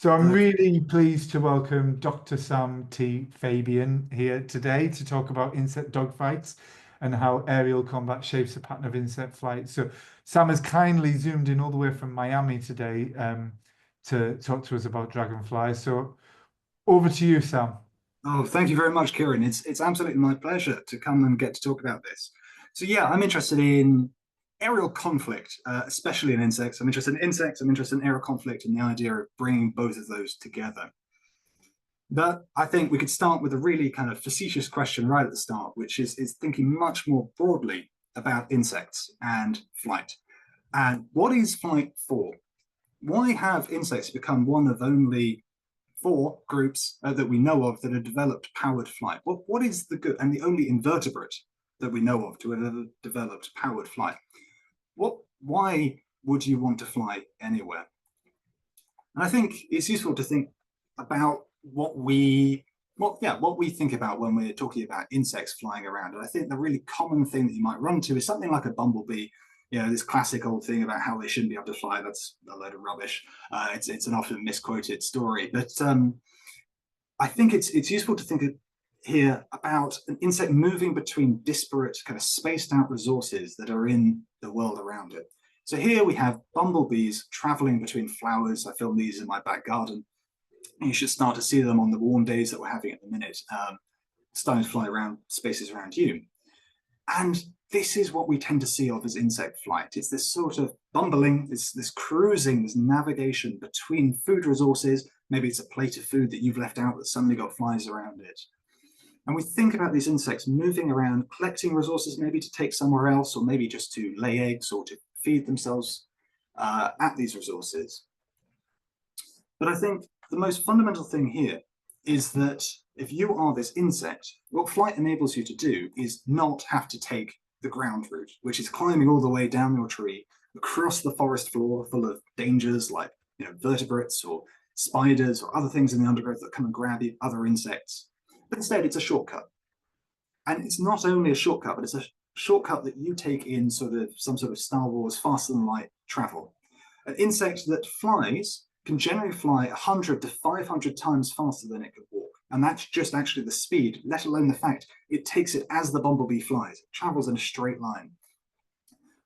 So I'm Uh, really pleased to welcome Dr. Sam T. Fabian here today to talk about insect dogfights and how aerial combat shapes the pattern of insect flight. So Sam has kindly zoomed in all the way from Miami today to talk to us about dragonflies. So over to you, Sam. oh, thank you very much, Kieran. It's absolutely my pleasure to come and get to talk about this. So yeah, I'm interested in aerial conflict, especially in insects. I'm interested in insects. I'm interested in aerial conflict and the idea of bringing both of those together. But I think we could start with a really kind of facetious question right at the start, which is thinking much more broadly about insects and flight. And what is flight for? Why have insects become one of only four groups that we know of that have developed powered flight? What is the good and the only invertebrate that we know of to have ever developed powered flight? Why would you want to fly anywhere? And I think it's useful to think about what we think about when we're talking about insects flying around. And I think the really common thing that you might run to is something like a bumblebee. You know, this classic old thing about how they shouldn't be able to fly. That's a load of rubbish. It's an often misquoted story, but I think it's useful to think here about an insect moving between disparate, kind of spaced out resources that are in the world around it. So here we have bumblebees traveling between flowers. I filmed these in my back garden. You should start to see them on the warm days that we're having at the minute, starting to fly around spaces around you. And this is what we tend to see of as insect flight. It's this sort of bumbling, this cruising, this navigation between food resources. Maybe it's a plate of food that you've left out that suddenly got flies around it. And we think about these insects moving around, collecting resources, maybe to take somewhere else, or maybe just to lay eggs or to feed themselves at these resources. But I think the most fundamental thing here is that if you are this insect, what flight enables you to do is not have to take the ground route, which is climbing all the way down your tree, across the forest floor full of dangers like vertebrates or spiders or other things in the undergrowth that come and grab you, other insects. But instead, it's a shortcut. And it's not only a shortcut, but it's a shortcut that you take in sort of some sort of Star Wars faster than light travel. An insect that flies can generally fly 100 to 500 times faster than it could walk. And that's just actually the speed, let alone the fact it takes it as the bumblebee flies. It travels in a straight line.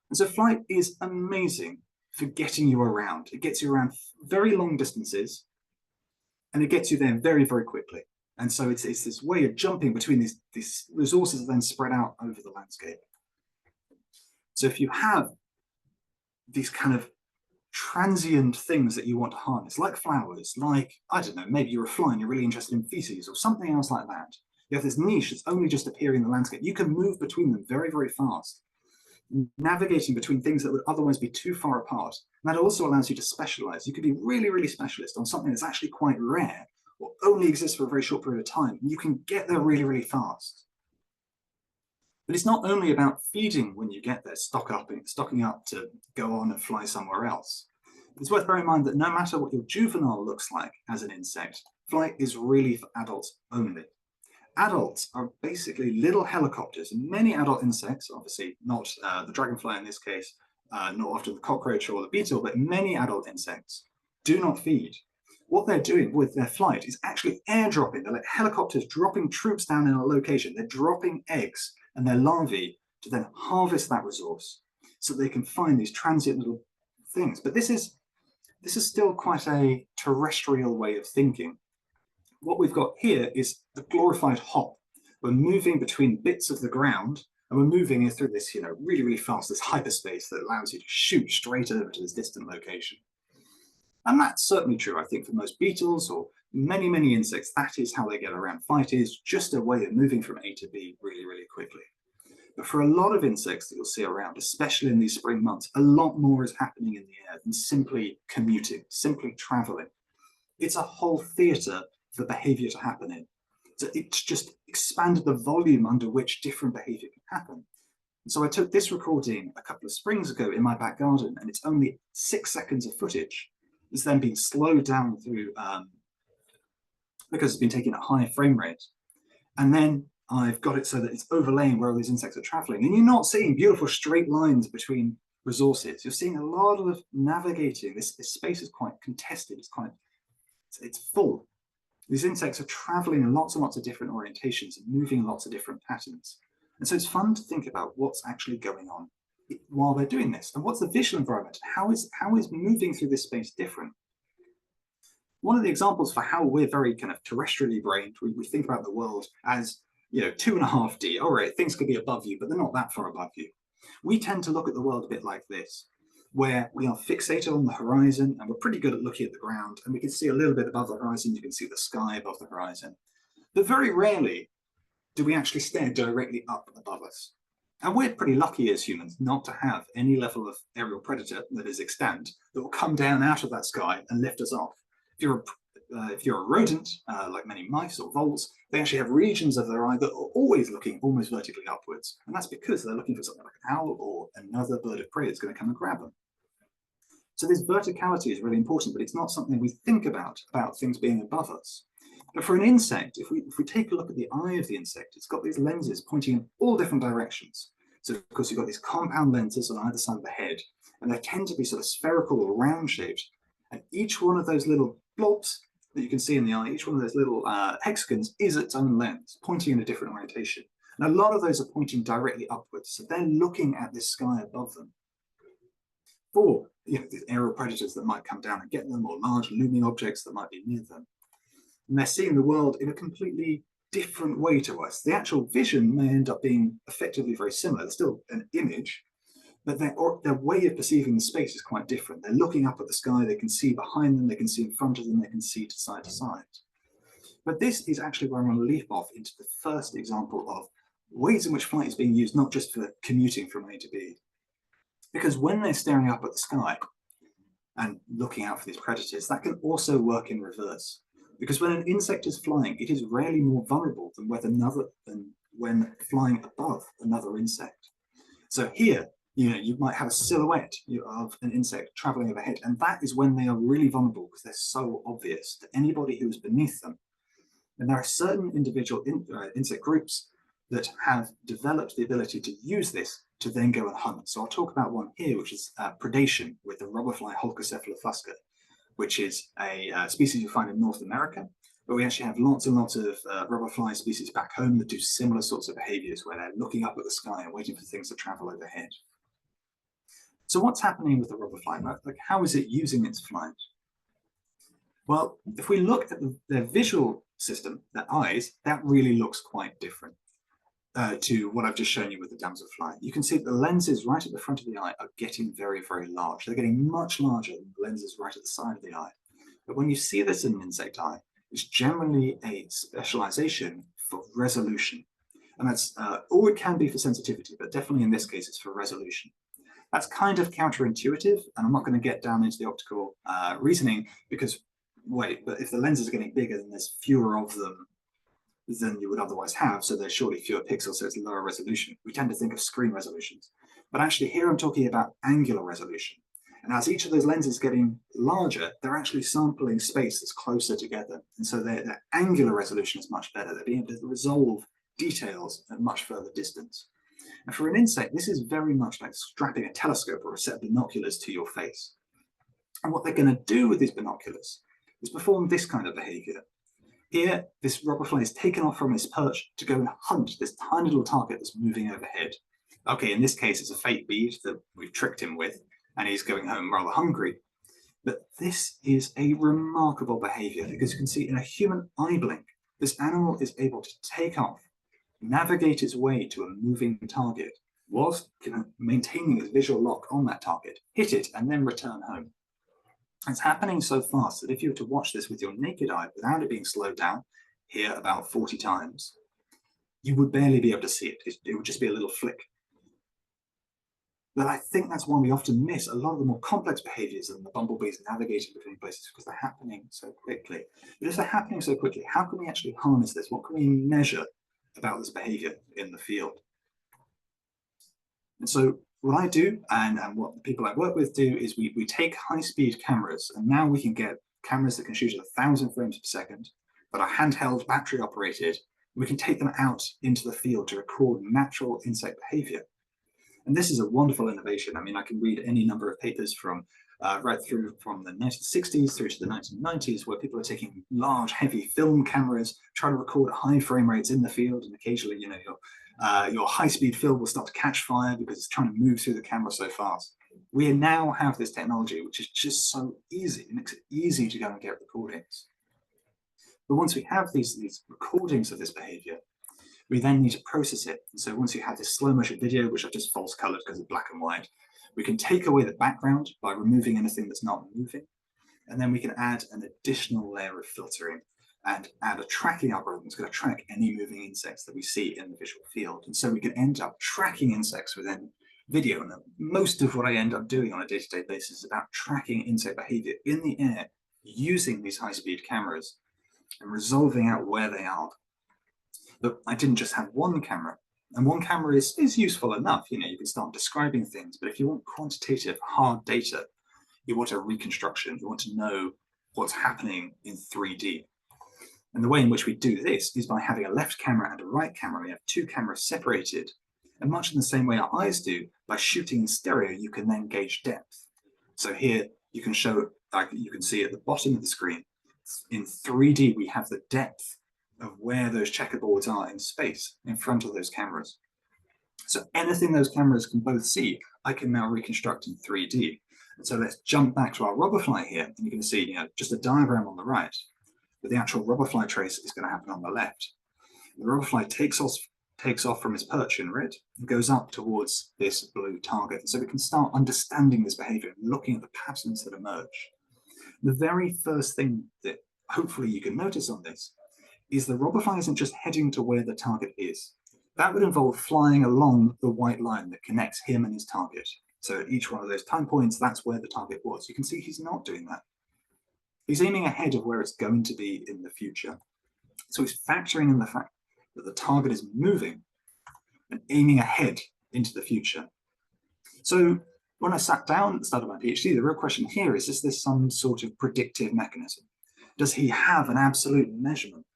And so flight is amazing for getting you around. It gets you around very long distances, and it gets you there very, very quickly. And so it's this way of jumping between these resources that then spread out over the landscape. So if you have these kind of transient things that you want to harness, like flowers, like, I don't know, maybe you're a fly and you're really interested in feces or something else like that. You have this niche that's only just appearing in the landscape. You can move between them very, very fast, navigating between things that would otherwise be too far apart. And that also allows you to specialize. You could be really, really specialist on something that's actually quite rare or only exists for a very short period of time. And you can get there really, really fast. But it's not only about feeding when you get there, stocking up to go on and fly somewhere else. It's worth bearing in mind that no matter what your juvenile looks like as an insect, flight is really for adults only. Adults are basically little helicopters, and many adult insects, obviously not the dragonfly in this case, not often the cockroach or the beetle, but many adult insects do not feed. What they're doing with their flight is actually airdropping. They're like helicopters dropping troops down in a location. They're dropping eggs and their larvae to then harvest that resource so they can find these transient little things. But this is still quite a terrestrial way of thinking. What we've got here is the glorified hop. We're moving between bits of the ground, and we're moving through this, really, really fast, this hyperspace that allows you to shoot straight over to this distant location. And that's certainly true, I think, for most beetles or many, many insects. That is how they get around. Flight is just a way of moving from A to B really, really quickly. But for a lot of insects that you'll see around, especially in these spring months, a lot more is happening in the air than simply commuting, simply traveling. It's a whole theatre for behavior to happen in. So it's just expanded the volume under which different behavior can happen. And so I took this recording a couple of springs ago in my back garden, and it's only 6 seconds of footage. It's then been slowed down through because it's been taken at high frame rate. And then I've got it so that it's overlaying where all these insects are traveling. And you're not seeing beautiful straight lines between resources. You're seeing a lot of navigating. This space is quite contested. It's quite It's full. These insects are traveling in lots and lots of different orientations and moving in lots of different patterns. And so it's fun to think about what's actually going on while they're doing this. And what's the visual environment? How is moving through this space different? One of the examples for how we're very kind of terrestrially brained, we think about the world as, 2.5D. All right, things could be above you, but they're not that far above you. We tend to look at the world a bit like this, where we are fixated on the horizon and we're pretty good at looking at the ground, and we can see a little bit above the horizon. You can see the sky above the horizon. But very rarely do we actually stare directly up above us. And we're pretty lucky as humans not to have any level of aerial predator that is extant that will come down out of that sky and lift us off. If you're a rodent, like many mice or voles, they actually have regions of their eye that are always looking almost vertically upwards. And that's because they're looking for something like an owl or another bird of prey that's going to come and grab them. So this verticality is really important, but it's not something we think about things being above us. But for an insect, if we take a look at the eye of the insect, it's got these lenses pointing in all different directions. So of course you've got these compound lenses on either side of the head, and they tend to be sort of spherical or round shaped. And each one of those little blobs that you can see in the eye, each one of those little hexagons is its own lens, pointing in a different orientation. And a lot of those are pointing directly upwards. So they're looking at this sky above them. For these aerial predators that might come down and get them, or large looming objects that might be near them. And they're seeing the world in a completely different way to us. The actual vision may end up being effectively very similar. There's still an image, but their way of perceiving the space is quite different. They're looking up at the sky, they can see behind them, they can see in front of them, they can see to side to side. But this is actually where I'm going to leap off into the first example of ways in which flight is being used, not just for commuting from A to B. Because when they're staring up at the sky and looking out for these predators, that can also work in reverse. Because when an insect is flying, it is rarely more vulnerable than when flying above another insect. So here, you might have a silhouette of an insect traveling overhead, and that is when they are really vulnerable because they're so obvious to anybody who is beneath them. And there are certain individual insect groups that have developed the ability to use this to then go and hunt. So I'll talk about one here, which is predation with the robberfly Holcocephalofusca, which is a species you find in North America, but we actually have lots and lots of robberfly species back home that do similar sorts of behaviors where they're looking up at the sky and waiting for things to travel overhead. So what's happening with the robberfly? Like, how is it using its flight? Well, if we look at their visual system, their eyes, that really looks quite different to what I've just shown you with the damselfly. You can see that the lenses right at the front of the eye are getting very, very large. They're getting much larger than the lenses right at the side of the eye. But when you see this in an insect eye, it's generally a specialization for resolution. And that's, or it can be for sensitivity, but definitely in this case, it's for resolution. That's kind of counterintuitive, and I'm not going to get down into the optical reasoning because, wait, but if the lenses are getting bigger, then there's fewer of them than you would otherwise have, so there's surely fewer pixels, so it's lower resolution. We tend to think of screen resolutions. But actually here I'm talking about angular resolution. And as each of those lenses is getting larger, they're actually sampling space that's closer together. And so their angular resolution is much better. They're being able to resolve details at much further distance. And for an insect, this is very much like strapping a telescope or a set of binoculars to your face. And what they're going to do with these binoculars is perform this kind of behavior. Here, this robberfly is taken off from his perch to go and hunt this tiny little target that's moving overhead. Okay, in this case, it's a fake bead that we've tricked him with, and he's going home rather hungry. But this is a remarkable behavior because you can see in a human eye blink, this animal is able to take off, navigate its way to a moving target, whilst maintaining its visual lock on that target, hit it, and then return home. It's happening so fast that if you were to watch this with your naked eye without it being slowed down, here about 40 times, you would barely be able to see it. It would just be a little flick. But I think that's why we often miss a lot of the more complex behaviors than the bumblebees navigating between places because they're happening so quickly. But if they're happening so quickly, how can we actually harness this? What can we measure about this behavior in the field? And so what I do and what the people I work with do is we take high-speed cameras, and now we can get cameras that can shoot at 1,000 frames per second, that are handheld, battery operated. We can take them out into the field to record natural insect behavior. And this is a wonderful innovation. I mean, I can read any number of papers from right through from the 1960s through to the 1990s, where people are taking large, heavy film cameras, trying to record at high frame rates in the field, and occasionally, you know, your high-speed film will start to catch fire because it's trying to move through the camera so fast. We now have this technology, which is just so easy. It makes it easy to go and get recordings. But once we have these recordings of this behavior, we then need to process it. And so once you have this slow motion video, which I've just false colored because it's black and white, we can take away the background by removing anything that's not moving. And then we can add an additional layer of filtering and add a tracking algorithm that's going to track any moving insects that we see in the visual field. And so we can end up tracking insects within video. And most of what I end up doing on a day-to-day basis is about tracking insect behavior in the air using these high-speed cameras and resolving out where they are. But I didn't just have one camera, and one camera is useful enough. You know, you can start describing things, but if you want quantitative hard data, you want a reconstruction, you want to know what's happening in 3D. And the way in which we do this is by having a left camera and a right camera. We have two cameras separated, and much in the same way our eyes do, by shooting in stereo, you can then gauge depth. So here you can show, like you can see at the bottom of the screen, in 3D, we have the depth of where those checkerboards are in space in front of those cameras. So anything those cameras can both see, I can now reconstruct in 3D. And so let's jump back to our robberfly here, and you can see, you know, just a diagram on the right, but the actual robberfly trace is going to happen on the left. The robberfly takes off from its perch in red and goes up towards this blue target. And so we can start understanding this behavior and looking at the patterns that emerge. The very first thing that hopefully you can notice on this is the robberfly isn't just heading to where the target is. That would involve flying along the white line that connects him and his target. So at each one of those time points, that's where the target was. You can see he's not doing that. He's aiming ahead of where it's going to be in the future. So he's factoring in the fact that the target is moving and aiming ahead into the future. So when I sat down at the start of my PhD, the real question here is this some sort of predictive mechanism? Does he have an absolute measurement?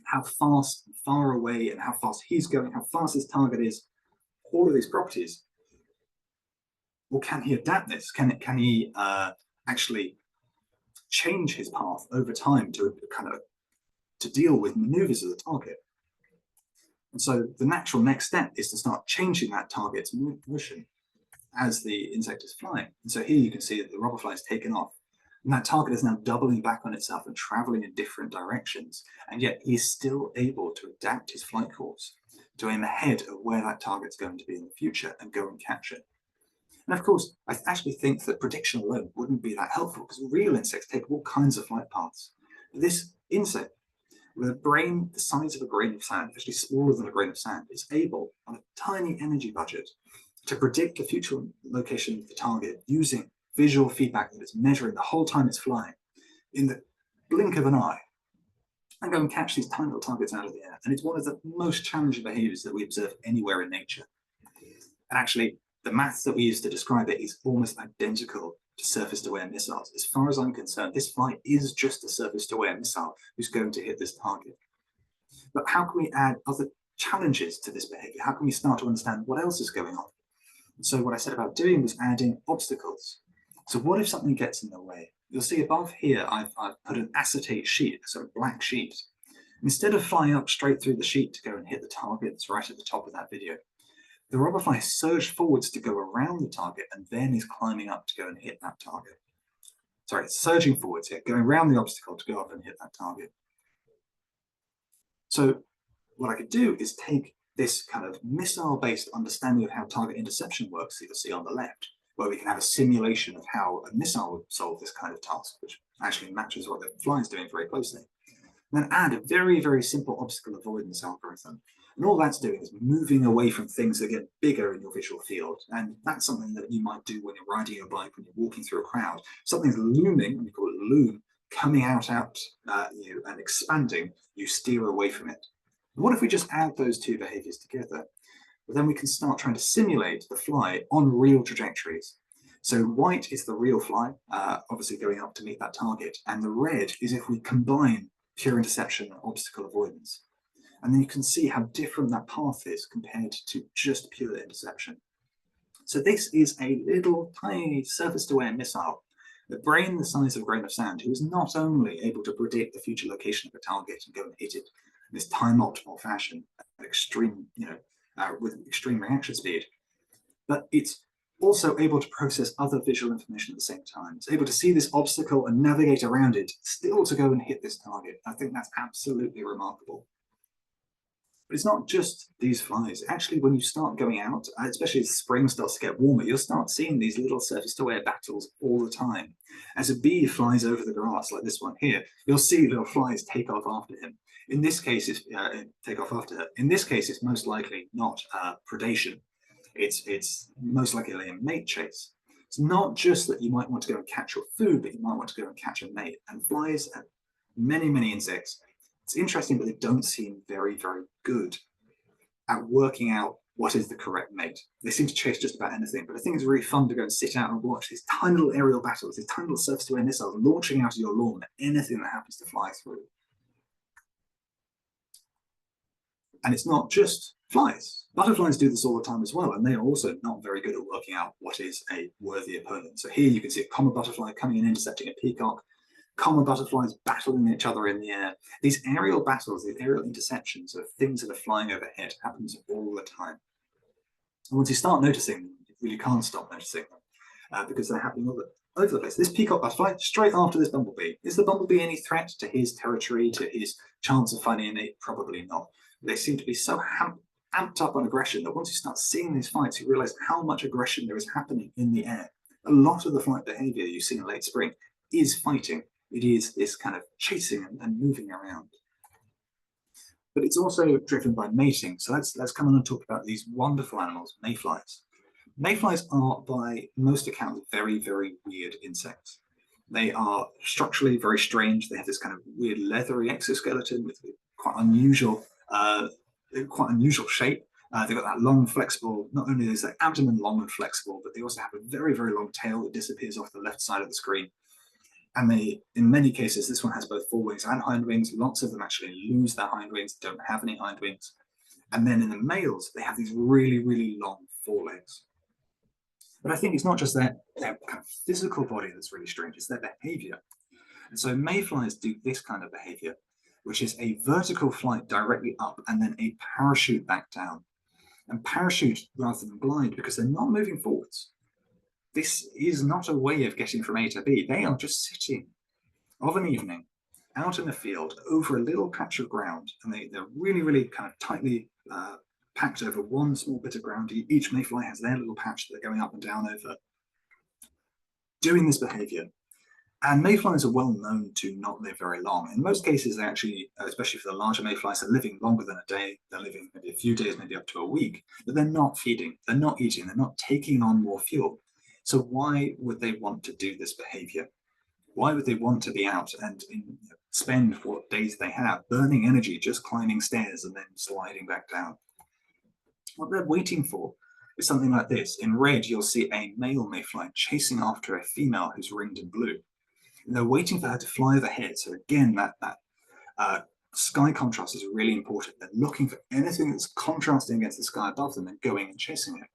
How fast and far away and how fast he's going, how fast his target is, all of these properties? Well, can he adapt this? Can he actually change his path over time to deal with maneuvers of the target? And so the natural next step is to start changing that target's motion as the insect is flying. And so here you can see that the robberfly has taken off, and that target is now doubling back on itself and traveling in different directions. And yet he's still able to adapt his flight course to aim ahead of where that target's going to be in the future and go and catch it. And of course, I actually think that prediction alone wouldn't be that helpful, because real insects take all kinds of flight paths. But this insect, with a brain the size of a grain of sand, actually smaller than a grain of sand, is able, on a tiny energy budget, to predict the future location of the target using visual feedback that it's measuring the whole time it's flying in the blink of an eye, and go and catch these tiny little targets out of the air. And it's one of the most challenging behaviors that we observe anywhere in nature. And actually, the maths that we use to describe it is almost identical to surface-to-air missiles. As far as I'm concerned, this flight is just a surface-to-air missile who's going to hit this target. But how can we add other challenges to this behavior? How can we start to understand what else is going on? And so what I said about doing was adding obstacles. So what if something gets in the way? You'll see above here, I've put an acetate sheet, a sort of black sheet. Instead of flying up straight through the sheet to go and hit the target that's right at the top of that video, the robberfly surged forwards to go around the target and then is climbing up to go and hit that target. Sorry, surging forwards here, going around the obstacle to go up and hit that target. So what I could do is take this kind of missile-based understanding of how target interception works, that you'll see on the left, where we can have a simulation of how a missile would solve this kind of task, which actually matches what the fly is doing very closely. And then add a very, very simple obstacle avoidance algorithm. And all that's doing is moving away from things that get bigger in your visual field. And that's something that you might do when you're riding your bike, when you're walking through a crowd. Something's looming, and we call it loom, coming out you and expanding, you steer away from it. And what if we just add those two behaviors together? Well, then we can start trying to simulate the fly on real trajectories. So white is the real fly, obviously going up to meet that target. And the red is if we combine pure interception and obstacle avoidance. And then you can see how different that path is compared to just pure interception. So this is a little tiny surface-to-air missile, the brain the size of a grain of sand, who is not only able to predict the future location of a target and go and hit it in this time-optimal fashion at extreme, with extreme reaction speed, but it's also able to process other visual information at the same time. It's able to see this obstacle and navigate around it, still to go and hit this target. I think that's absolutely remarkable. But it's not just these flies. Actually, when you start going out, especially as spring starts to get warmer, you'll start seeing these little surface-to-air battles all the time. As a bee flies over the grass, like this one here, you'll see little flies take off after him. In this case, it's take off after her. In this case, it's most likely not predation. It's most likely a mate chase. It's not just that you might want to go and catch your food, but you might want to go and catch a mate. And flies and many insects, it's interesting, but they don't seem very good at working out what is the correct mate. They seem to chase just about anything, but I think it's really fun to go and sit out and watch these tiny little aerial battles, these tiny little surface-to-air missiles launching out of your lawn at anything that happens to fly through. And it's not just flies. Butterflies do this all the time as well, and they are also not very good at working out what is a worthy opponent. So here you can see a common butterfly coming and intercepting a peacock, common butterflies battling each other in the air. These aerial battles, these aerial interceptions of things that are flying overhead happens all the time. And once you start noticing them, you really can't stop noticing them because they're happening over the place. This peacock butterfly, straight after this bumblebee. Is the bumblebee any threat to his territory, to his chance of finding a mate? Probably not. They seem to be so amped up on aggression that once you start seeing these fights, you realize how much aggression there is happening in the air. A lot of the flight behavior you see in late spring is fighting. It is this kind of chasing and moving around. But it's also driven by mating. So let's come on and talk about these wonderful animals, mayflies. Mayflies are, by most accounts, very weird insects. They are structurally very strange. They have this kind of weird leathery exoskeleton with quite unusual shape. They've got that long, flexible, not only is their abdomen long and flexible, but they also have a very long tail that disappears off the left side of the screen. And they, in many cases, this one has both forewings and hind wings. Lots of them actually lose their hind wings, don't have any hind wings. And then in the males, they have these really long forelegs. But I think it's not just their kind of physical body that's really strange, it's their behavior. And so mayflies do this kind of behavior, which is a vertical flight directly up and then a parachute back down. And parachute rather than glide because they're not moving forwards. This is not a way of getting from A to B. They are just sitting of an evening out in the field over a little patch of ground, and they're really kind of tightly packed over one small bit of ground. Each mayfly has their little patch that they're going up and down over, doing this behavior. And mayflies are well known to not live very long. In most cases, they actually, especially for the larger mayflies, are living longer than a day. They're living maybe a few days, maybe up to a week, but they're not feeding, they're not eating, they're not taking on more fuel. So why would they want to do this behavior? Why would they want to be out and spend what days they have burning energy just climbing stairs and then sliding back down? What they're waiting for is something like this. In red, you'll see a male mayfly chasing after a female who's ringed in blue. And they're waiting for her to fly overhead. So again, that sky contrast is really important. They're looking for anything that's contrasting against the sky above them and going and chasing it.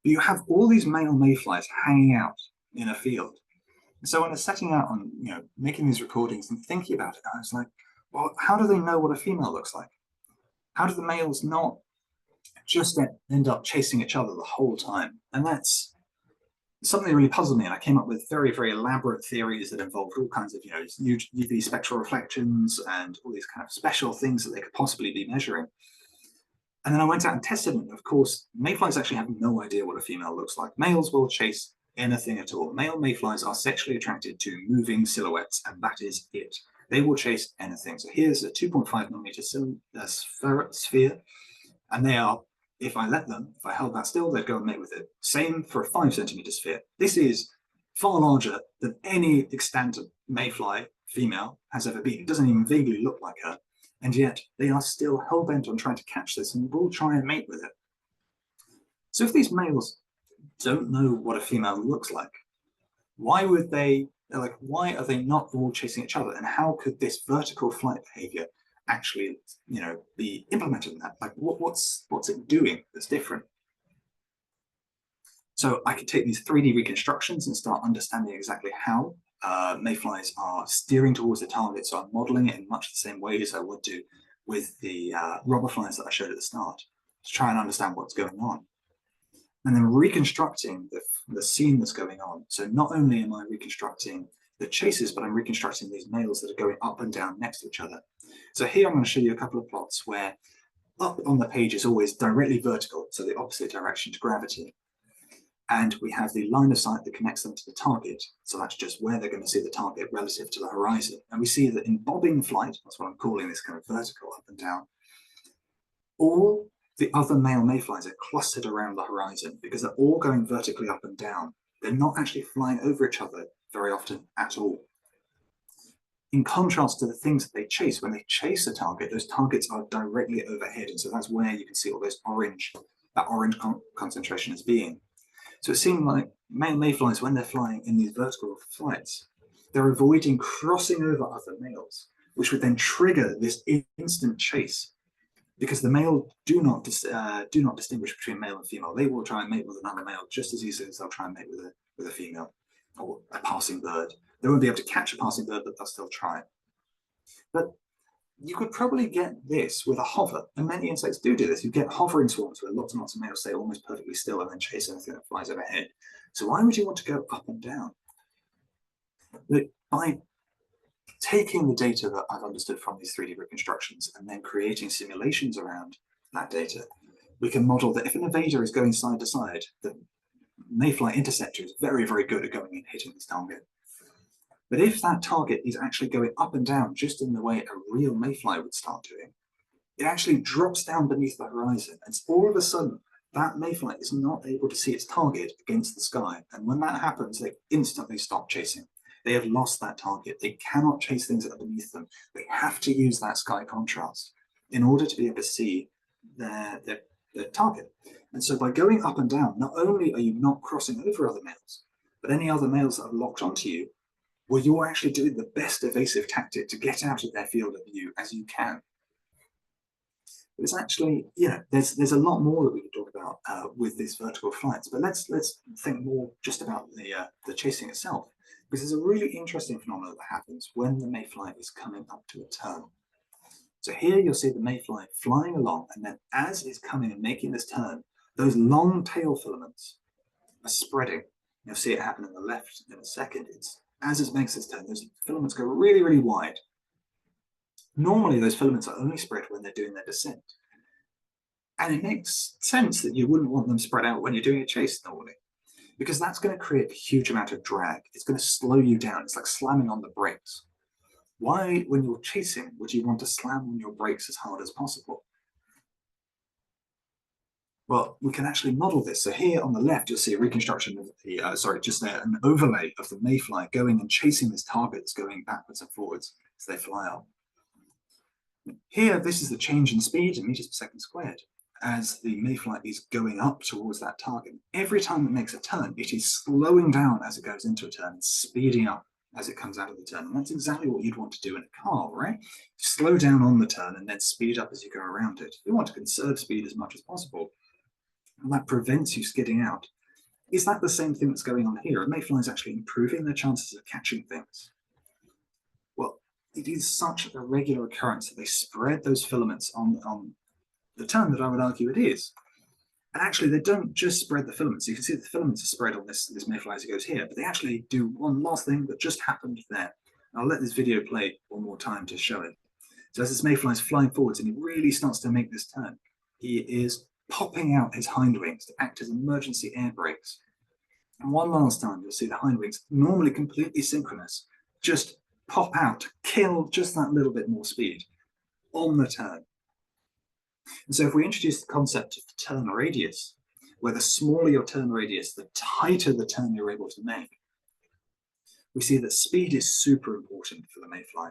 But you have all these male mayflies hanging out in a field. And so when they're setting out on, making these recordings and thinking about it, I was like, well, how do they know what a female looks like? How do the males not just end up chasing each other the whole time? And that's something that really puzzled me. And I came up with very elaborate theories that involved all kinds of, UV spectral reflections and all these kind of special things that they could possibly be measuring. And then I went out and tested it. And of course, mayflies actually have no idea what a female looks like. Males will chase anything at all. Male mayflies are sexually attracted to moving silhouettes, and that is it. They will chase anything. So here's a 2.5 millimeter sphere, and they are, if I held that still, they'd go and mate with it. Same for a 5 centimeter sphere. This is far larger than any extant mayfly female has ever been. It doesn't even vaguely look like her. And yet they are still hell-bent on trying to catch this and will try and mate with it. So if these males don't know what a female looks like, why are they not all chasing each other? And how could this vertical flight behavior actually, be implemented in that? Like what's it doing that's different? So I could take these 3D reconstructions and start understanding exactly how mayflies are steering towards the target. So I'm modeling it in much the same way as I would do with the robber flies that I showed at the start, to try and understand what's going on. And then reconstructing the scene that's going on. So not only am I reconstructing the chases, but I'm reconstructing these males that are going up and down next to each other. So here I'm going to show you a couple of plots where up on the page is always directly vertical, so the opposite direction to gravity. And we have the line of sight that connects them to the target. So that's just where they're going to see the target relative to the horizon. And we see that in bobbing flight, that's what I'm calling this kind of vertical up and down, all the other male mayflies are clustered around the horizon because they're all going vertically up and down. They're not actually flying over each other very often at all. In contrast to the things that they chase, when they chase a target, those targets are directly overhead. And so that's where you can see all those that orange concentration as being. So it seems like male mayflies, when they're flying in these vertical flights, they're avoiding crossing over other males, which would then trigger this instant chase. Because the male do not distinguish between male and female. They will try and mate with another male just as easily as they'll try and mate with a female or a passing bird. They won't be able to catch a passing bird, but they'll still try. But you could probably get this with a hover, and many insects do this. You get hovering swarms where lots and lots of males stay almost perfectly still and then chase anything that flies overhead. So why would you want to go up and down? But by taking the data that I've understood from these 3D reconstructions and then creating simulations around that data, we can model that if an invader is going side to side, the mayfly interceptor is very, very good at going and hitting this target. But if that target is actually going up and down just in the way a real mayfly would start doing, it actually drops down beneath the horizon, and all of a sudden that mayfly is not able to see its target against the sky. And when that happens, they instantly stop chasing. They have lost that target. They cannot chase things that are beneath them. They have to use that sky contrast in order to be able to see their target. And so by going up and down, not only are you not crossing over other males, but any other males that have locked onto you, well, you're actually doing the best evasive tactic to get out of their field of view as you can. But it's actually, there's a lot more that we could talk about with these vertical flights. But let's think more just about the chasing itself, because there's a really interesting phenomenon that happens when the mayfly is coming up to a turn. So here you'll see the mayfly flying along, and then as it's coming and making this turn, those long tail filaments are spreading. You'll see it happen on the left in a second. As it makes this turn, those filaments go really, really wide. Normally, those filaments are only spread when they're doing their descent. And it makes sense that you wouldn't want them spread out when you're doing a chase normally, because that's going to create a huge amount of drag. It's going to slow you down. It's like slamming on the brakes. Why, when you're chasing, would you want to slam on your brakes as hard as possible? Well, we can actually model this. So here on the left, you'll see a reconstruction of the, an overlay of the mayfly going and chasing this target that's going backwards and forwards as they fly up. Here, this is the change in speed in meters per second squared as the mayfly is going up towards that target. Every time it makes a turn, it is slowing down as it goes into a turn and speeding up as it comes out of the turn. And that's exactly what you'd want to do in a car, right? Slow down on the turn and then speed up as you go around it. You want to conserve speed as much as possible. And that prevents you skidding out. Is that the same thing that's going on here? Are mayflies actually improving their chances of catching things? Well, it is such a regular occurrence that they spread those filaments on the turn that I would argue it is. And actually, they don't just spread the filaments. You can see that the filaments are spread on this mayfly as it goes here, but they actually do one last thing that just happened there. And I'll let this video play one more time to show it. So as this mayfly is flying forwards and he really starts to make this turn, he is popping out his hind wings to act as emergency air brakes. And one last time, you'll see the hind wings, normally completely synchronous, just pop out to kill just that little bit more speed on the turn. And so if we introduce the concept of the turn radius, where the smaller your turn radius, the tighter the turn you're able to make, we see that speed is super important for the mayfly.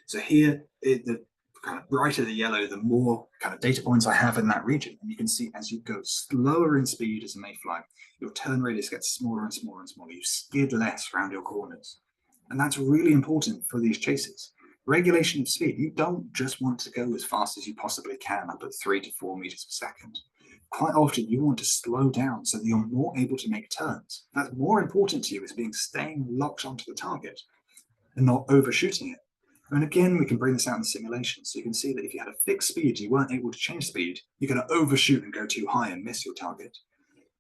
So here, the kind of brighter the yellow, the more kind of data points I have in that region. And you can see as you go slower in speed as a mayfly, your turn radius gets smaller and smaller and smaller. You skid less around your corners. And that's really important for these chases. Regulation of speed, you don't just want to go as fast as you possibly can up at 3 to 4 meters per second. quite often you want to slow down so that you're more able to make turns. That's more important to you as staying locked onto the target and not overshooting it. And again, we can bring this out in the simulation. So you can see that if you had a fixed speed, you weren't able to change speed, you're going to overshoot and go too high and miss your target.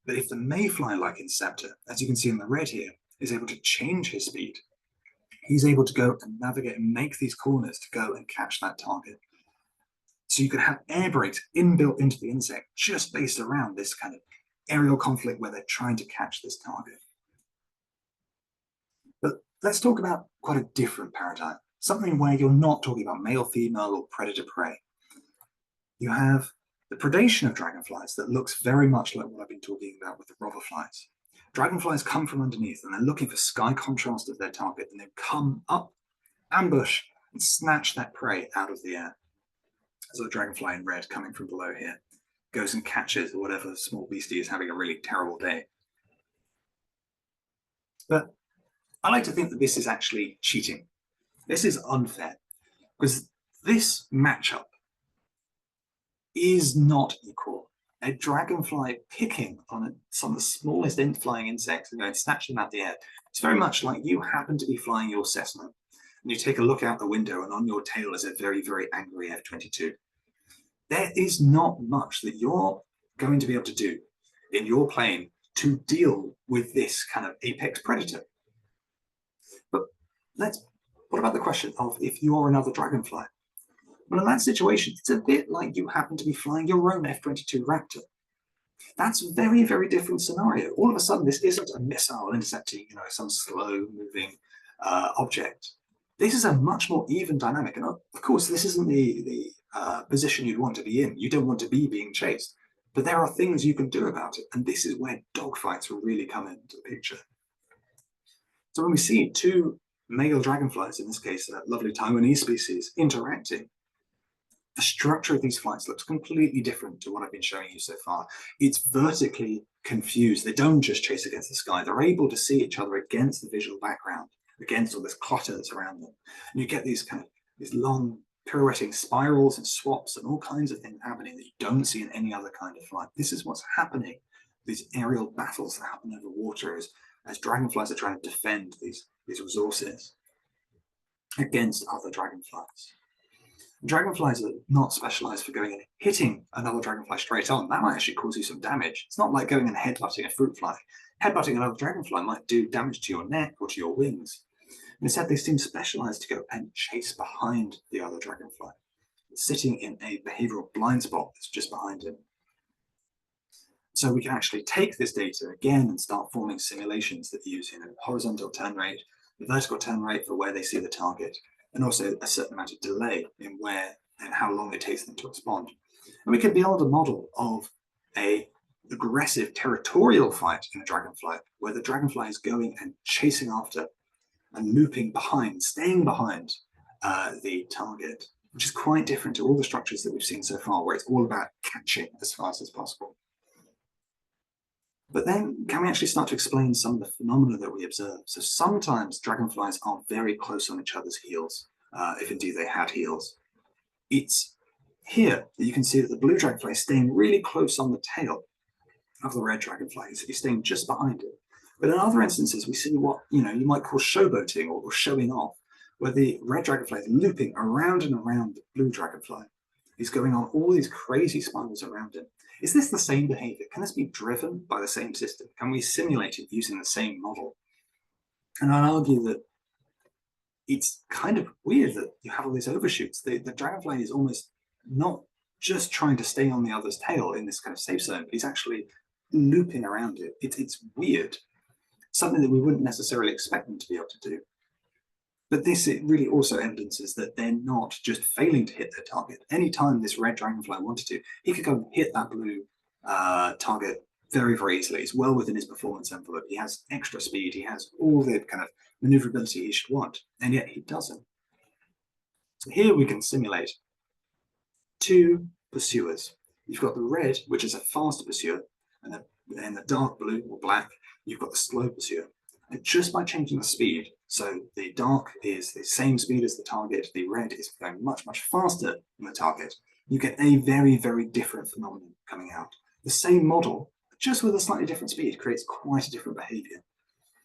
But if the mayfly-like inceptor, as you can see in the red here, is able to change his speed, he's able to go and navigate and make these corners to go and catch that target. So you can have air brakes inbuilt into the insect just based around this kind of aerial conflict where they're trying to catch this target. But let's talk about quite a different paradigm, something where you're not talking about male, female, or predator-prey. You have the predation of dragonflies that looks very much like what I've been talking about with the robberflies. Dragonflies come from underneath and they're looking for sky contrast of their target, and they come up, ambush, and snatch that prey out of the air. So the dragonfly in red coming from below here goes and catches whatever small beastie is having a really terrible day. But I like to think that this is actually cheating. This is unfair, because this matchup is not equal. A dragonfly picking on some of the smallest flying insects and going to snatch them out of the air. It's very much like you happen to be flying your Cessna and you take a look out the window and on your tail is a very, very angry F-22. There is not much that you're going to be able to do in your plane to deal with this kind of apex predator. But what about the question of if you're another dragonfly? Well, in that situation, it's a bit like you happen to be flying your own F-22 Raptor. That's a very, very different scenario. All of a sudden, this isn't a missile intercepting, some slow-moving object. This is a much more even dynamic. And of course, this isn't the position you'd want to be in. You don't want to be being chased. But there are things you can do about it. And this is where dogfights will really come into the picture. So when we see two male dragonflies, in this case, a lovely Taiwanese species, interacting, the structure of these flights looks completely different to what I've been showing you so far. It's vertically confused. They don't just chase against the sky. They're able to see each other against the visual background, against all this clutter that's around them. And you get these long pirouetting spirals and swaps and all kinds of things happening that you don't see in any other kind of flight. This is what's happening. These aerial battles that happen over water as dragonflies are trying to defend these resources against other dragonflies. Dragonflies are not specialized for going and hitting another dragonfly straight on. That might actually cause you some damage. It's not like going and headbutting a fruit fly. Headbutting another dragonfly might do damage to your neck or to your wings. And instead, they seem specialized to go and chase behind the other dragonfly, sitting in a behavioral blind spot that's just behind him. So we can actually take this data again and start forming simulations that use horizontal turn rate, the vertical turn rate for where they see the target, and also a certain amount of delay in where and how long it takes them to respond. And we can build a model of an aggressive territorial fight in a dragonfly, where the dragonfly is going and chasing after and looping behind, staying behind the target, which is quite different to all the structures that we've seen so far, where it's all about catching as fast as possible. But then, can we actually start to explain some of the phenomena that we observe? So sometimes dragonflies are very close on each other's heels, if indeed they had heels. It's here that you can see that the blue dragonfly is staying really close on the tail of the red dragonfly. He's staying just behind it. But in other instances, we see what you might call showboating or showing off, where the red dragonfly is looping around and around the blue dragonfly. He's going on all these crazy spirals around him. Is this the same behavior? Can this be driven by the same system? Can we simulate it using the same model? And I'd argue that it's kind of weird that you have all these overshoots. The dragonfly is almost not just trying to stay on the other's tail in this kind of safe zone, but he's actually looping around it. It's weird. Something that we wouldn't necessarily expect them to be able to do. But it really also evidences that they're not just failing to hit their target. Anytime this red dragonfly wanted to, he could go and hit that blue target very, very easily. It's well within his performance envelope. He has extra speed. He has all the kind of maneuverability he should want, and yet he doesn't. So here we can simulate two pursuers. You've got the red, which is a faster pursuer, and then the dark blue or black, you've got the slow pursuer. And just by changing the speed, so the dark is the same speed as the target, the red is going much, much faster than the target, you get a very, very different phenomenon coming out. the same model, just with a slightly different speed, creates quite a different behavior.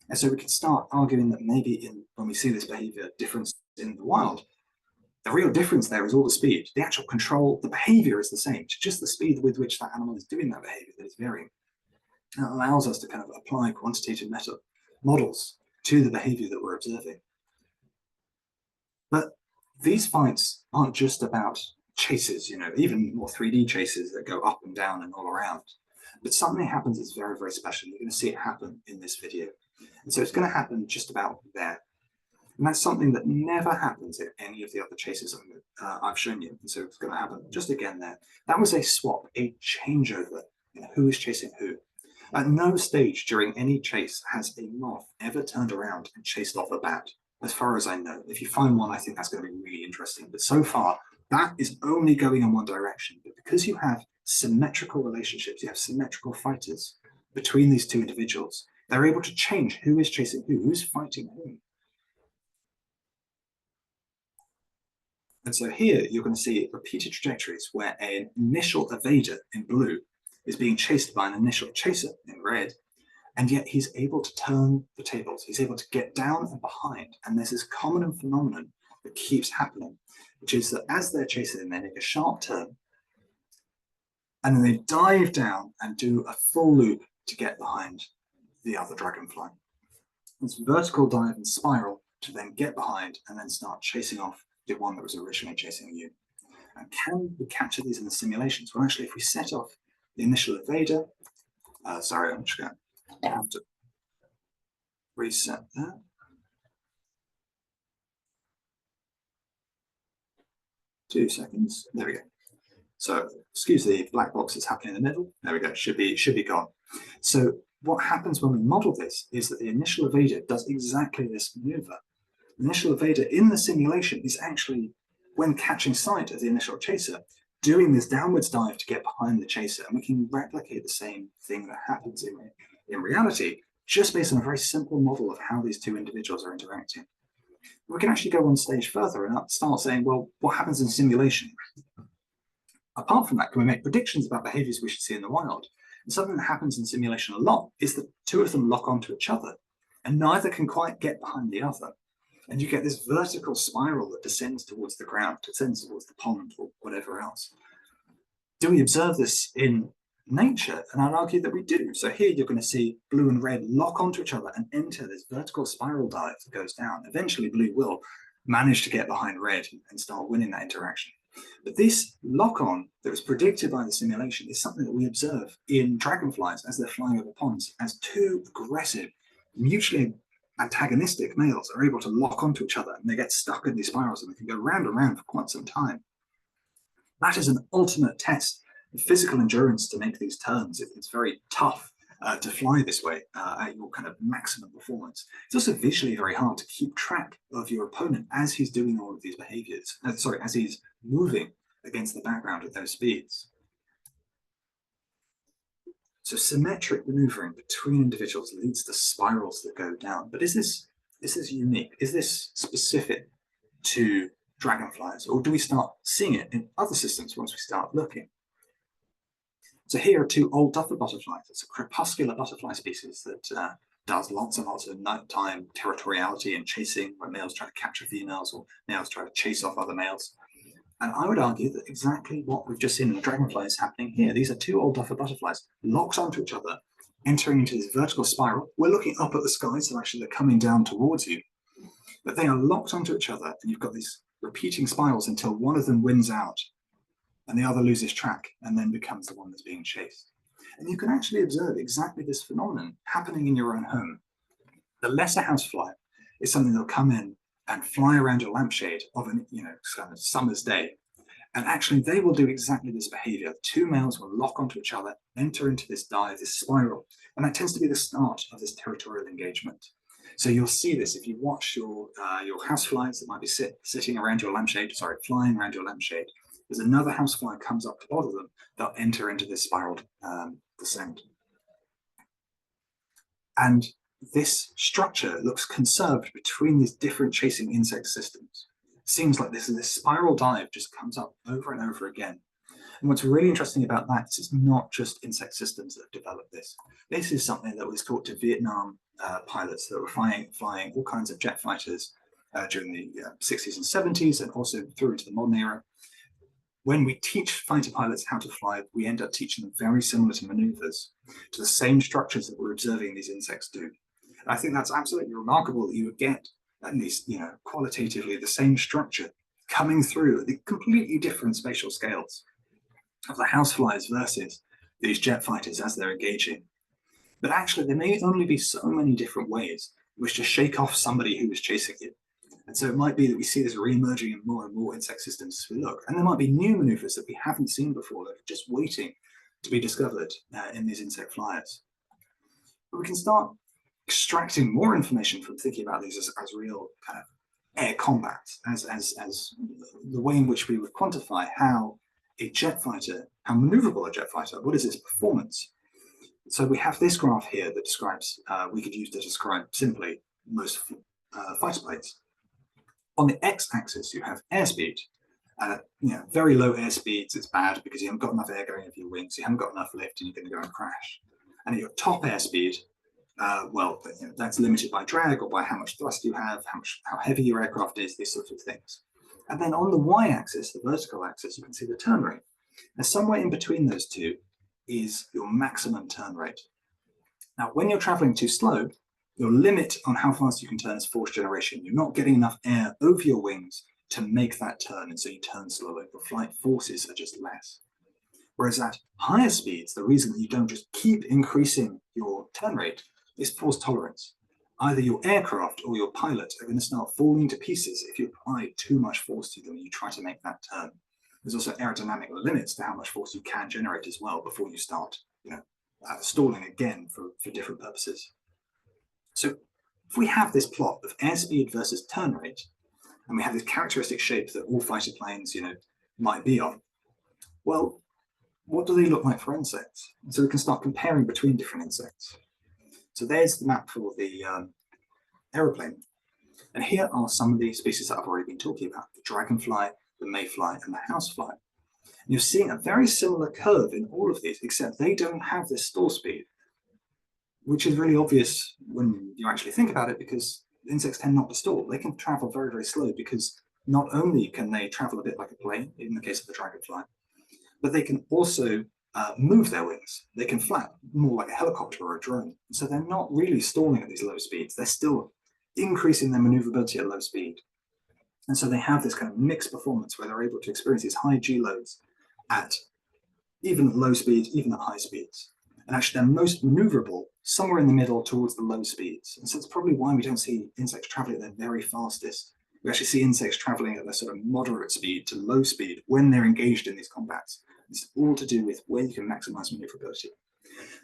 And so we can start arguing that maybe when we see this behavior difference in the wild, the real difference there is all the speed. The actual control, the behavior is the same. It's just the speed with which that animal is doing that behavior that is varying. And it allows us to kind of apply quantitative models to the behavior that we're observing. But these fights aren't just about chases, even more 3D chases that go up and down and all around. But something happens that's very, very special. You're going to see it happen in this video. And so it's going to happen just about there. And that's something that never happens in any of the other chases I've shown you. And so it's going to happen just again there. That was a swap, a changeover. Who is chasing who? At no stage during any chase has a moth ever turned around and chased off a bat, as far as I know. If you find one, I think that's going to be really interesting. But so far, that is only going in one direction. But because you have symmetrical relationships, you have symmetrical fighters between these two individuals, they're able to change who is chasing who's fighting whom. And so here you're going to see repeated trajectories where an initial evader in blue is being chased by an initial chaser in red, and yet he's able to turn the tables. He's able to get down and behind. And there's this common phenomenon that keeps happening, which is that as they're chasing, they make a sharp turn, and then they dive down and do a full loop to get behind the other dragonfly. It's vertical dive and spiral to then get behind and then start chasing off the one that was originally chasing you. And can we capture these in the simulations? Well, actually, if we set off the initial evader, sorry, I'm just going to have to reset that. Two seconds. There we go. So excuse the black box that's happening in the middle. There we go. Should be gone. So what happens when we model this is that the initial evader does exactly this maneuver. The initial evader in the simulation is actually, when catching sight of the initial chaser, doing this downwards dive to get behind the chaser. And we can replicate the same thing that happens in reality, just based on a very simple model of how these two individuals are interacting. We can actually go one stage further and start saying, well, what happens in simulation? Apart from that, can we make predictions about behaviors we should see in the wild? And something that happens in simulation a lot is that two of them lock onto each other, and neither can quite get behind the other. And you get this vertical spiral that descends towards the ground, descends towards the pond or whatever else. Do we observe this in nature? And I'd argue that we do. So here you're going to see blue and red lock onto each other and enter this vertical spiral dive that goes down. Eventually blue will manage to get behind red and start winning that interaction. But this lock-on that was predicted by the simulation is something that we observe in dragonflies as they're flying over ponds, as two aggressive, mutually antagonistic males are able to lock onto each other, and they get stuck in these spirals and they can go round and round for quite some time. That is an ultimate test of physical endurance to make these turns. It's very tough to fly this way at your kind of maximum performance. It's also visually very hard to keep track of your opponent as he's doing all of these behaviors, as he's moving against the background at those speeds. So symmetric maneuvering between individuals leads to spirals that go down. But is this unique? Is this specific to dragonflies? Or do we start seeing it in other systems once we start looking? So here are two old duffer butterflies. It's a crepuscular butterfly species that does lots and lots of nighttime territoriality and chasing, where males try to capture females or males try to chase off other males. And I would argue that exactly what we've just seen in the dragonfly is happening here. These are two old duffer butterflies locked onto each other, entering into this vertical spiral. We're looking up at the sky, so actually they're coming down towards you. But they are locked onto each other, and you've got these repeating spirals until one of them wins out and the other loses track and then becomes the one that's being chased. And you can actually observe exactly this phenomenon happening in your own home. The lesser housefly is something that'll come in and fly around your lampshade of an kind of summer's day. And actually they will do exactly this behavior. Two males will lock onto each other, enter into this dive, this spiral, and that tends to be the start of this territorial engagement. So you'll see this if you watch your houseflies that might be sitting around your lampshade, flying around your lampshade. There's another housefly comes up to bother them, they'll enter into this spiraled descent. And this structure looks conserved between these different chasing insect systems. It seems like this spiral dive just comes up over and over again. And what's really interesting about that is it's not just insect systems that have developed this. This is something that was taught to Vietnam pilots that were flying all kinds of jet fighters during the 60s and 70s, and also through into the modern era. When we teach fighter pilots how to fly, we end up teaching them very similar to maneuvers, to the same structures that we're observing these insects do. And I think that's absolutely remarkable that you would get, at least qualitatively, the same structure coming through at the completely different spatial scales of the houseflies versus these jet fighters as they're engaging. But actually, there may only be so many different ways in which to shake off somebody who is chasing you. And so it might be that we see this re-emerging in more and more insect systems as we look. And there might be new maneuvers that we haven't seen before that are just waiting to be discovered in these insect flyers. But we can start extracting more information from thinking about these as real kind of air combat, as the way in which we would quantify how a jet fighter, how maneuverable a jet fighter, what is its performance. So we have this graph here that describes, we could use to describe simply most fighter planes. On the x-axis, you have airspeed. Very low airspeeds, it's bad because you haven't got enough air going over your wings, you haven't got enough lift, and you're going to go and crash. And at your top airspeed, that's limited by drag or by how much thrust you have, how heavy your aircraft is, these sorts of things. And then on the y-axis, the vertical axis, you can see the turn rate. And somewhere in between those two is your maximum turn rate. Now, when you're traveling too slow, your limit on how fast you can turn is force generation. You're not getting enough air over your wings to make that turn, and so you turn slower. Your flight forces are just less. Whereas at higher speeds, the reason that you don't just keep increasing your turn rate is force tolerance. Either your aircraft or your pilot are going to start falling to pieces if you apply too much force to them and you try to make that turn. There's also aerodynamic limits to how much force you can generate as well before you start stalling again for different purposes. So if we have this plot of airspeed versus turn rate, and we have this characteristic shape that all fighter planes, might be on, well, what do they look like for insects? And so we can start comparing between different insects. So there's the map for the aeroplane. And here are some of the species that I've already been talking about: the dragonfly, the mayfly, and the housefly. And you're seeing a very similar curve in all of these, except they don't have this stall speed, which is really obvious when you actually think about it, because insects tend not to stall. They can travel very, very slow because not only can they travel a bit like a plane, in the case of the dragonfly, but they can also move their wings. They can flap more like a helicopter or a drone. So they're not really stalling at these low speeds. They're still increasing their maneuverability at low speed. And so they have this kind of mixed performance where they're able to experience these high G loads at even low speeds, even at high speeds. And actually they're most maneuverable somewhere in the middle towards the low speeds. And so it's probably why we don't see insects traveling at their very fastest. We actually see insects traveling at their sort of moderate speed to low speed when they're engaged in these combats. It's all to do with where you can maximize maneuverability.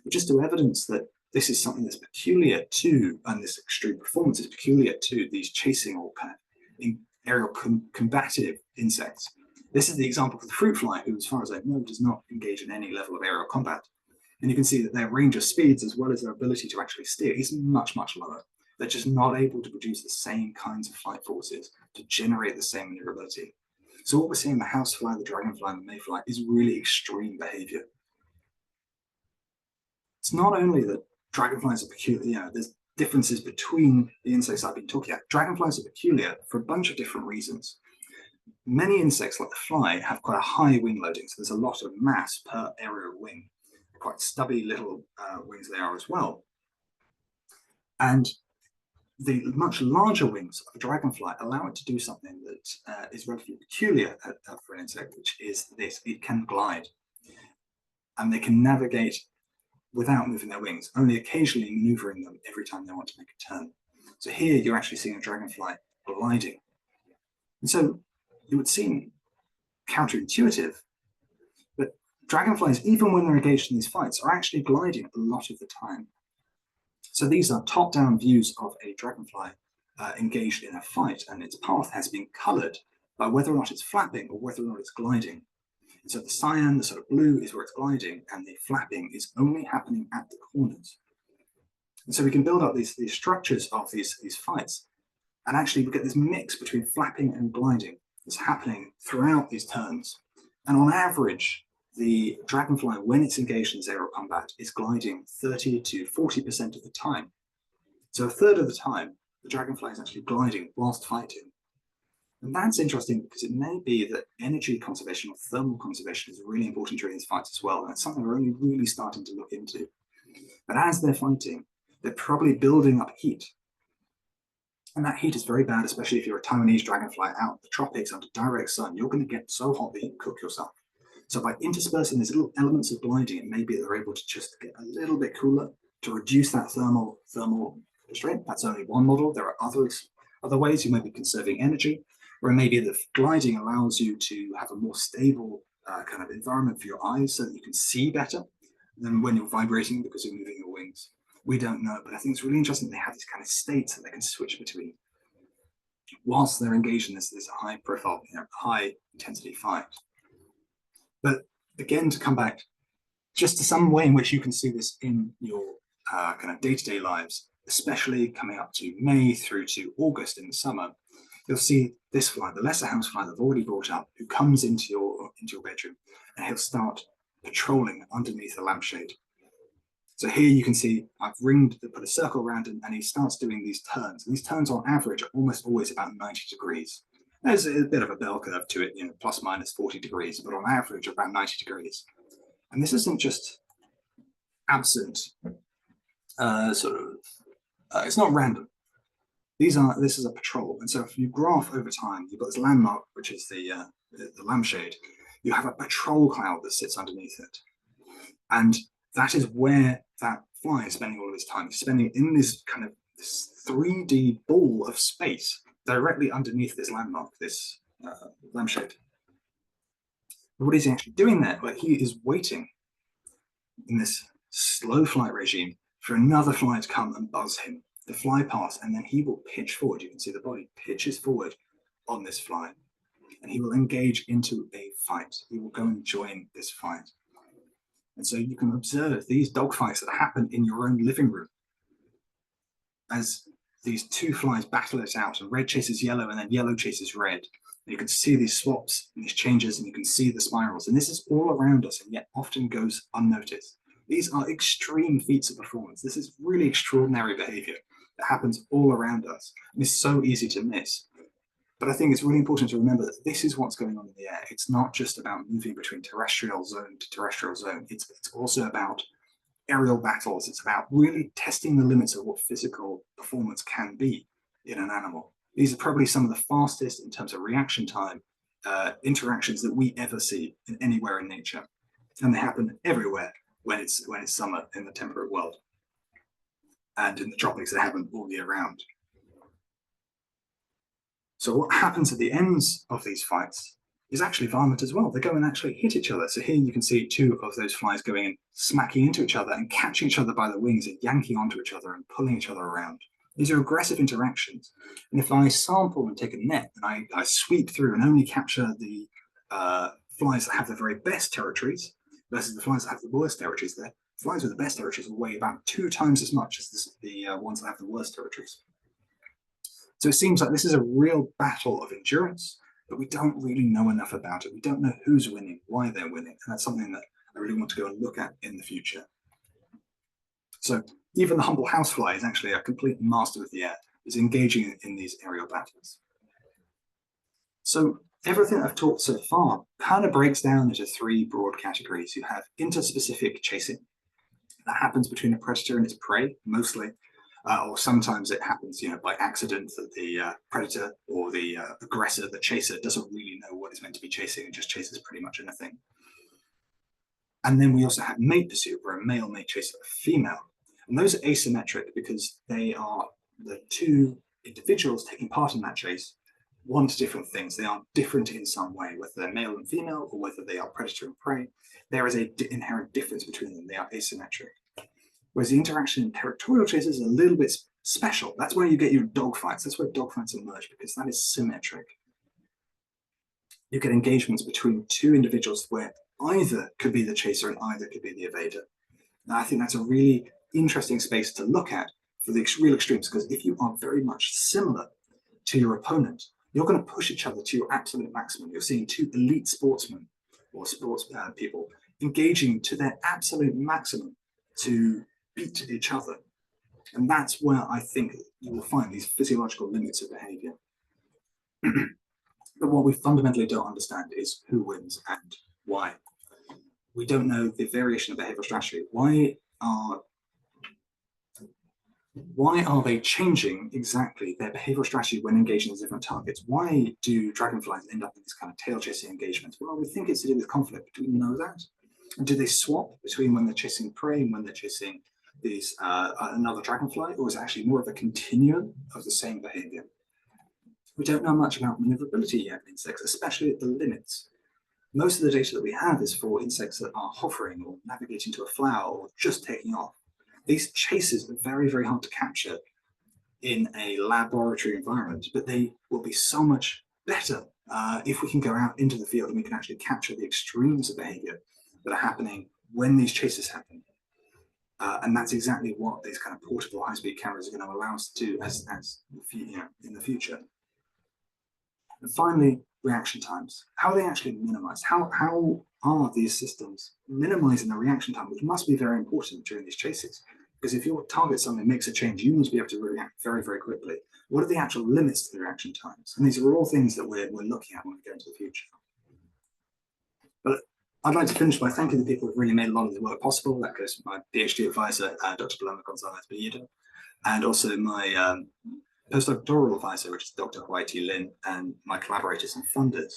But just to evidence that this is something that's peculiar to, and this extreme performance is peculiar to these chasing or kind of aerial combative insects. This is the example of the fruit fly, who, as far as I know, does not engage in any level of aerial combat. And you can see that their range of speeds, as well as their ability to actually steer, is much, much lower. They're just not able to produce the same kinds of flight forces to generate the same maneuverability. So what we're seeing in the housefly, the dragonfly, and the mayfly is really extreme behavior. It's not only that dragonflies are peculiar, there's differences between the insects I've been talking about. Dragonflies are peculiar for a bunch of different reasons. Many insects, like the fly, have quite a high wing loading, so there's a lot of mass per aerial wing. Quite stubby little wings they are as well. And the much larger wings of a dragonfly allow it to do something that is relatively peculiar for an insect, which is this: it can glide. And they can navigate without moving their wings, only occasionally maneuvering them every time they want to make a turn. So here you're actually seeing a dragonfly gliding. And so it would seem counterintuitive, but dragonflies, even when they're engaged in these fights, are actually gliding a lot of the time. So these are top-down views of a dragonfly engaged in a fight, and its path has been colored by whether or not it's flapping or whether or not it's gliding. And so the cyan, the sort of blue, is where it's gliding, and the flapping is only happening at the corners. And so we can build up these structures of these fights, and actually we get this mix between flapping and gliding that's happening throughout these turns. And on average, the dragonfly, when it's engaged in this aerial combat, is gliding 30 to 40% of the time. So a third of the time, the dragonfly is actually gliding whilst fighting. And that's interesting because it may be that energy conservation or thermal conservation is really important during these fights as well. And it's something we're only really starting to look into. But as they're fighting, they're probably building up heat. And that heat is very bad, especially if you're a Taiwanese dragonfly out in the tropics under direct sun. You're going to get so hot that you cook yourself. So by interspersing these little elements of gliding, it may be that they're able to just get a little bit cooler to reduce that thermal constraint. That's only one model. There are other ways you may be conserving energy, or maybe the gliding allows you to have a more stable kind of environment for your eyes so that you can see better than when you're vibrating because you're moving your wings. We don't know, but I think it's really interesting they have these kind of states that they can switch between whilst they're engaged in this high profile, high intensity fight. But again, to come back just to some way in which you can see this in your kind of day-to-day lives, especially coming up to May through to August in the summer, you'll see this fly, the lesser housefly that I've already brought up, who comes into your bedroom, and he'll start patrolling underneath the lampshade. So here you can see I've put a circle around him, and he starts doing these turns. And these turns on average are almost always about 90 degrees. There's a bit of a bell curve to it, plus minus 40 degrees, but on average about 90 degrees. And this isn't just absent, it's not random. This is a patrol. And so if you graph over time, you've got this landmark, which is the lampshade. You have a patrol cloud that sits underneath it. And that is where that fly is spending all of his time. He's spending it in this kind of this 3D ball of space directly underneath this landmark, this lampshade. But what is he actually doing there? Well, he is waiting in this slow flight regime for another fly to come and buzz him, the fly pass, and then he will pitch forward. You can see the body pitches forward on this fly, and he will engage into a fight. He will go and join this fight. And so you can observe these dogfights that happen in your own living room as these two flies battle it out, and red chases yellow, and then yellow chases red. And you can see these swaps and these changes, and you can see the spirals. And this is all around us, and yet often goes unnoticed. These are extreme feats of performance. This is really extraordinary behavior that happens all around us. And it's so easy to miss. But I think it's really important to remember that this is what's going on in the air. It's not just about moving between terrestrial zone to terrestrial zone. It's also about aerial battles. It's about really testing the limits of what physical performance can be in an animal. These are probably some of the fastest in terms of reaction time interactions that we ever see anywhere in nature. And they happen everywhere when it's summer in the temperate world. And in the tropics, they happen all year round. So what happens at the ends of these fights is actually violent as well. They go and actually hit each other. So here you can see two of those flies going and smacking into each other and catching each other by the wings and yanking onto each other and pulling each other around. These are aggressive interactions. And if I sample and take a net and I sweep through and only capture the flies that have the very best territories versus the flies that have the worst territories, the flies with the best territories will weigh about 2 times as much as the ones that have the worst territories. So it seems like this is a real battle of endurance, but we don't really know enough about it. We don't know who's winning, why they're winning. And that's something that I really want to go and look at in the future. So even the humble housefly is actually a complete master of the air, is engaging in these aerial battles. So everything I've talked so far kind of breaks down into 3 broad categories. You have interspecific chasing. That happens between a predator and its prey, mostly. Or sometimes it happens, by accident that the predator or the aggressor, the chaser, doesn't really know what it's meant to be chasing and just chases pretty much anything. And then we also have mate pursuit, where a male may chase a female. And those are asymmetric because they are the 2 individuals taking part in that chase want different things. They are different in some way, whether they're male and female or whether they are predator and prey. There is an inherent difference between them. They are asymmetric. Whereas the interaction in territorial chases is a little bit special. That's where you get your dogfights. That's where dogfights emerge, because that is symmetric. You get engagements between 2 individuals where either could be the chaser and either could be the evader. Now, I think that's a really interesting space to look at for the real extremes, because if you are very much similar to your opponent, you're going to push each other to your absolute maximum. You're seeing 2 elite sportsmen or sports people engaging to their absolute maximum to beat each other. And that's where I think you will find these physiological limits of behavior. But what we fundamentally don't understand is who wins and why. We don't know the variation of behavioral strategy. Why are they changing exactly their behavioral strategy when engaging with different targets? Why do dragonflies end up in this kind of tail chasing engagements? Well, we think it's to do with conflict. Do we know that? And do they swap between when they're chasing prey and when they're chasing these another dragonfly, or is it actually more of a continuum of the same behavior? We don't know much about maneuverability yet in insects, especially at the limits. Most of the data that we have is for insects that are hovering or navigating to a flower or just taking off. These chases are very, very hard to capture in a laboratory environment, but they will be so much better if we can go out into the field and we can actually capture the extremes of behavior that are happening when these chases happen. And that's exactly what these kind of portable high-speed cameras are going to allow us to do in the future. And finally, reaction times. How are they actually minimized? How are these systems minimizing the reaction time, which must be very important during these chases? Because if your target suddenly makes a change, you need to be able to react very, very quickly. What are the actual limits to the reaction times? And these are all things that we're looking at when we go into the future. But I'd like to finish by thanking the people who've really made a lot of the work possible. That goes to my PhD advisor, Dr. Paloma Gonzalez-Bellido, and also my postdoctoral advisor, which is Dr. Huaiti Lin, and my collaborators and funders.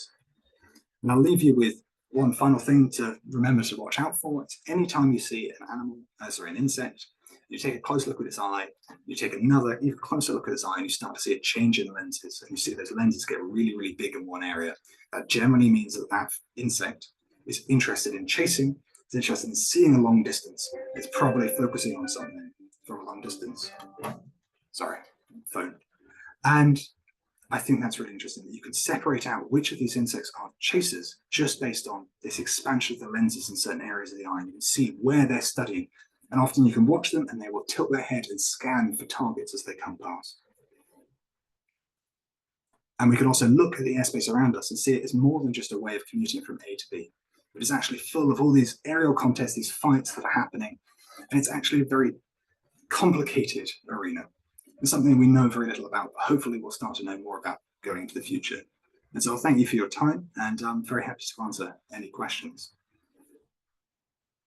And I'll leave you with one final thing to remember to watch out for. It's anytime you see an insect, you take a close look at its eye, you take another even closer look at its eye, and you start to see a change in the lenses, and you see those lenses get really, really big in one area. That generally means that that insect is interested in chasing, it's interested in seeing a long distance. It's probably focusing on something from a long distance. Sorry, phone. And I think that's really interesting that you can separate out which of these insects are chasers just based on this expansion of the lenses in certain areas of the eye. And you can see where they're studying. And often you can watch them and they will tilt their head and scan for targets as they come past. And we can also look at the airspace around us and see it as more than just a way of commuting from A to B. It is actually full of all these aerial contests, these fights that are happening. And it's actually a very complicated arena. It's something we know very little about, but hopefully we'll start to know more about going into the future. And so thank you for your time, and I'm very happy to answer any questions.